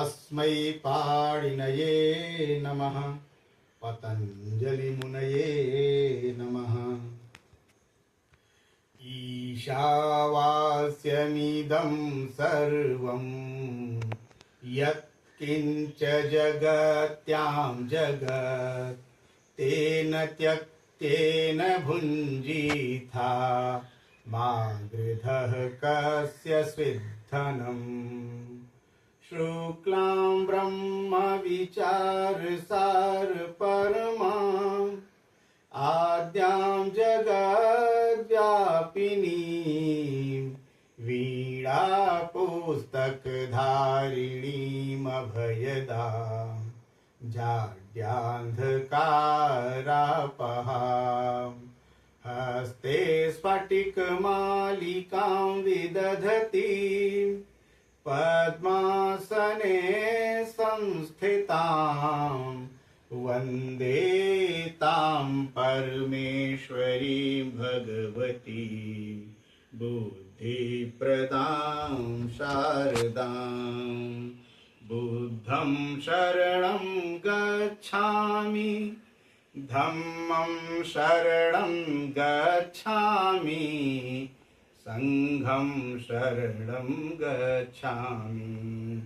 तस्मै पाणिनये नमः। पतञ्जलिमुनये नमः। ईशावास्यमिदं सर्वं यत्किञ्च जगत्यां जगत् तेन त्यक्तेन भुञ्जीथा मा गृधः कस्य स्विद्धनम्। शुक्लां ब्रह्मविचारसार परमाम् आद्यां जगद्व्यापिनीं वीणापुस्तकधारिणीमभयदां जाड्यान्धकारापहां हस्ते स्फटिकमालिकां विदधतीं पद्मासने संस्थितां वन्दे तां परमेश्वरीं भगवती बुद्धिप्रदां शारदां। बुद्धं शरणं गच्छामि धम्मं शरणं गच्छामि संघं शरणं गच्छामि।